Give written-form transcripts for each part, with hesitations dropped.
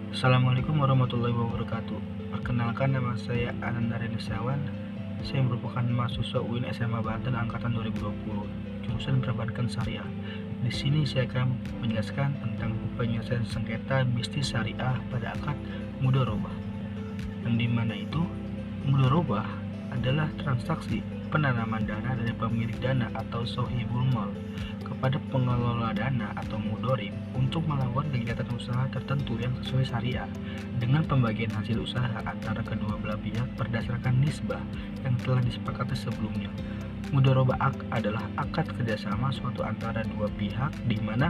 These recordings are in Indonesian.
Assalamualaikum warahmatullahi wabarakatuh. Perkenalkan, nama saya Ananda Renesawan. Saya merupakan mahasiswa UIN SMA Banten angkatan 2020, jurusan Perbankan Syariah. Di sini saya akan menjelaskan tentang penyelesaian sengketa bisnis syariah pada akad mudharabah. Yang dimana itu mudharabah adalah transaksi penanaman dana dari pemilik dana atau sohibul mal kepada pengelola dana atau mudorib untuk melakukan kegiatan usaha tertentu yang sesuai syariah dengan pembagian hasil usaha antara kedua belah pihak berdasarkan nisbah yang telah disepakati sebelumnya. Mudharabah adalah akad kerjasama suatu antara dua pihak di mana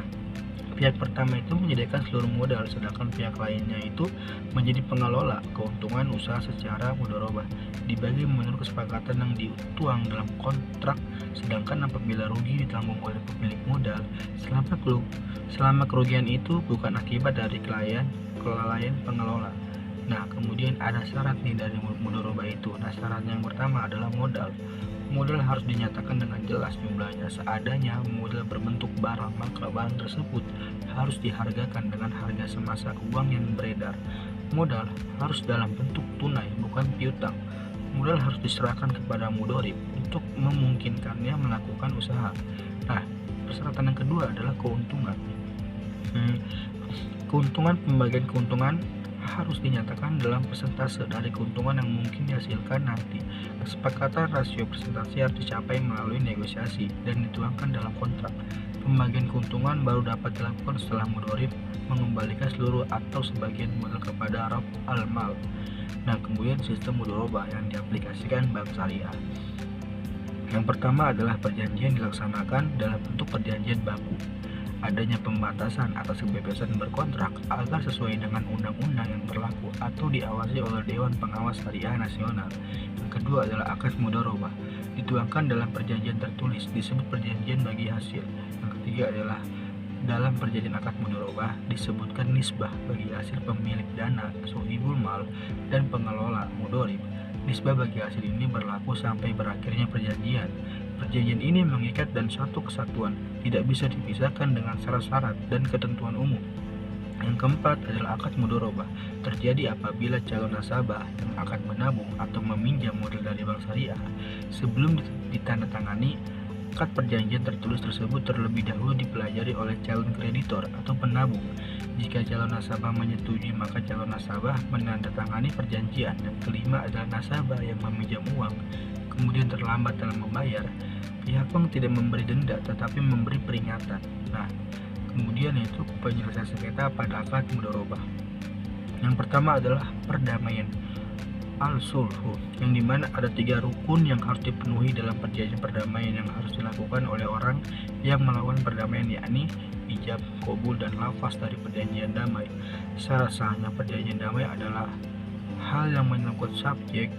pihak pertama itu menyediakan seluruh modal, sedangkan pihak lainnya itu menjadi pengelola keuntungan usaha secara mudharabah, dibagi menurut kesepakatan yang dituang dalam kontrak, sedangkan apabila rugi ditanggung oleh pemilik modal selama kerugian itu bukan akibat dari kelalaian pengelola. Nah, kemudian ada syarat nih dari mudharabah itu. Nah, syarat yang pertama adalah modal. Modal harus dinyatakan dengan jelas jumlahnya. Seadanya modal berbentuk barang, maka barang tersebut harus dihargakan dengan harga semasa uang yang beredar. Modal harus dalam bentuk tunai, bukan piutang. Modal harus diserahkan kepada mudorib untuk memungkinkannya melakukan usaha. Nah, persyaratan yang kedua adalah keuntungan. Pembagian keuntungan harus dinyatakan dalam persentase dari keuntungan yang mungkin dihasilkan nanti. Kesepakatan rasio persentase harus dicapai melalui negosiasi dan dituangkan dalam kontrak. Pembagian keuntungan baru dapat dilakukan setelah mudharib mengembalikan seluruh atau sebagian modal kepada Rabb al-Mal. Nah, kemudian sistem mudharabah yang diaplikasikan bank syariah. Yang pertama adalah perjanjian dilaksanakan dalam bentuk perjanjian baku. Adanya pembatasan atas kebebasan berkontrak agar sesuai dengan undang-undang yang berlaku atau diawasi oleh Dewan Pengawas Syariah Nasional. Yang kedua adalah akad mudharabah, dituangkan dalam perjanjian tertulis, disebut perjanjian bagi hasil. Yang ketiga adalah dalam perjanjian akad mudharabah disebutkan nisbah bagi hasil pemilik dana, sohibul mal, dan pengelola mudharib. Nisbah bagi hasil ini berlaku sampai berakhirnya perjanjian. Perjanjian ini mengikat dan satu kesatuan, tidak bisa dipisahkan dengan syarat-syarat dan ketentuan umum. Yang keempat adalah akad mudharabah. Terjadi apabila calon nasabah yang akan menabung atau meminjam modal dari bank syariah sebelum ditandatangani akad perjanjian tertulis tersebut terlebih dahulu dipelajari oleh calon kreditor atau penabung. Jika calon nasabah menyetujui, maka calon nasabah menandatangani perjanjian. Yang kelima adalah nasabah yang meminjam uang kemudian terlambat dalam membayar, pihak bank tidak memberi denda tetapi memberi peringatan. Nah, kemudian yaitu penyelesaian sengketa pada akad mudharabah. Yang pertama adalah perdamaian al-sulhu, yang dimana ada 3 rukun yang harus dipenuhi dalam perjanjian perdamaian yang harus dilakukan oleh orang yang melakukan perdamaian, yakni ijab, qabul, dan lafaz dari perjanjian damai. Syarat sahnya perjanjian damai adalah hal yang menyangkut subjek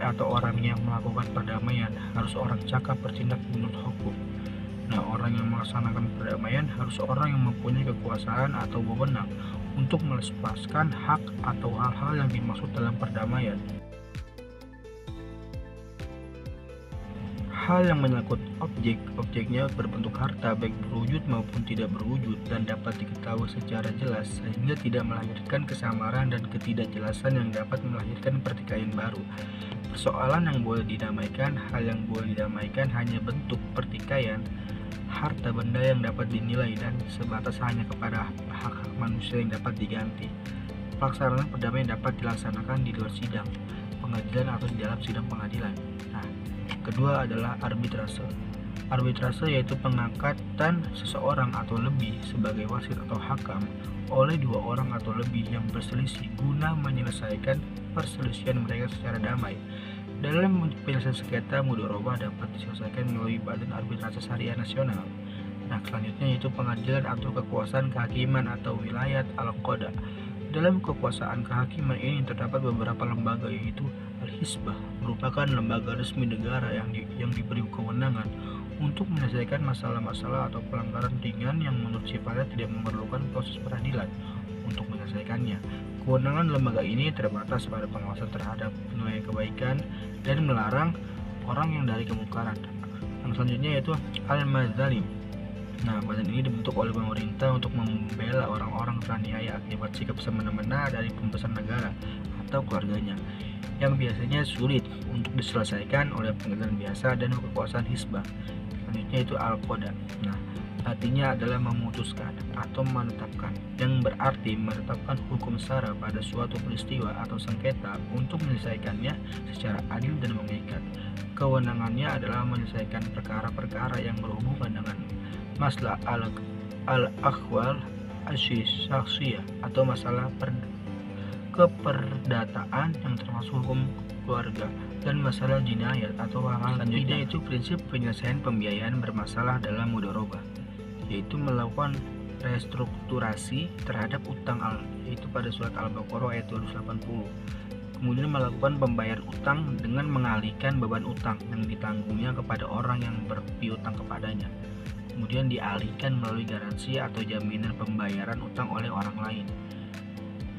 atau orang yang melakukan perdamaian harus orang cakap bertindak menurut hukum. Nah, orang yang melaksanakan perdamaian harus orang yang mempunyai kekuasaan atau wewenang untuk melepaskan hak atau hal-hal yang dimaksud dalam perdamaian. Hal yang menyangkut objeknya berbentuk harta baik berwujud maupun tidak berwujud dan dapat diketahui secara jelas sehingga tidak melahirkan kesamaran dan ketidakjelasan yang dapat melahirkan pertikaian baru. Persoalan yang boleh didamaikan, hal yang boleh didamaikan hanya bentuk pertikaian, harta benda yang dapat dinilai dan sebatas hanya kepada hak-hak manusia yang dapat diganti. Pelaksanaan perdamaian dapat dilaksanakan di luar sidang pengadilan atau di dalam sidang pengadilan. Nah, kedua adalah arbitrase. Arbitrase yaitu pengangkatan seseorang atau lebih sebagai wasit atau hakam oleh 2 orang atau lebih yang berselisih guna menyelesaikan perselisihan mereka secara damai. Dalam penyelesaian sengketa mudharabah dapat diselesaikan melalui Badan Arbitrase Syariah Nasional. Nah, selanjutnya yaitu pengadilan atau kekuasaan kehakiman atau wilayat al-qada. Dalam kekuasaan kehakiman ini terdapat beberapa lembaga, yaitu Al-Hisbah, merupakan lembaga resmi negara yang diberi kewenangan untuk menyelesaikan masalah-masalah atau pelanggaran ringan yang menurut sifatnya tidak memerlukan proses peradilan untuk menyelesaikannya. Kewenangan lembaga ini terbatas pada pengawasan terhadap penilaian kebaikan dan melarang orang yang dari kemungkaran. Yang selanjutnya yaitu Al-Mazalim. Nah, badan ini dibentuk oleh pemerintah untuk membela orang-orang teraniaya akibat sikap semena-mena dari pembesar negara atau keluarganya, yang biasanya sulit untuk diselesaikan oleh pengadilan biasa dan kekuasaan hisbah. Selanjutnya itu al-qada. Nah, artinya adalah memutuskan atau menetapkan, yang berarti menetapkan hukum sara pada suatu peristiwa atau sengketa untuk menyelesaikannya secara adil dan mengikat. Kewenangannya adalah menyelesaikan perkara-perkara yang berhubungan dengan masalah al-akhwal asy-syakhsiyah atau masalah keperdataan yang termasuk hukum keluarga dan masalah jinayat atau hal-hal selanjutnya itu prinsip penyelesaian pembiayaan bermasalah dalam mudharabah, yaitu melakukan restrukturasi terhadap utang yaitu pada surat Al-Baqarah ayat 280. Kemudian melakukan pembayaran utang dengan mengalihkan beban utang yang ditanggungnya kepada orang yang berpiutang kepadanya. Kemudian dialihkan melalui garansi atau jaminan pembayaran utang oleh orang lain.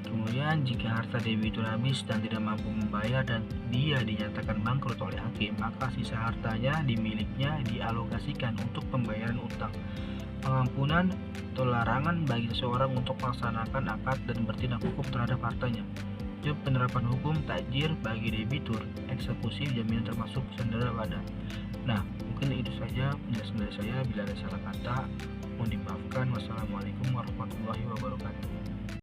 Kemudian jika harta debitur habis dan tidak mampu membayar dan dia dinyatakan bangkrut oleh hakim, maka sisa hartanya dimilikinya dialokasikan untuk pembayaran utang, pengampunan atau larangan bagi seseorang untuk melaksanakan akad dan bertindak hukum terhadap hartanya. Juga penerapan hukum takjir bagi debitur, eksekusi jaminan termasuk sandera badan. Nah, mungkin itu saja penjelasan dari saya. Bila ada salah kata, mohon dimaafkan. Wassalamualaikum warahmatullahi wabarakatuh.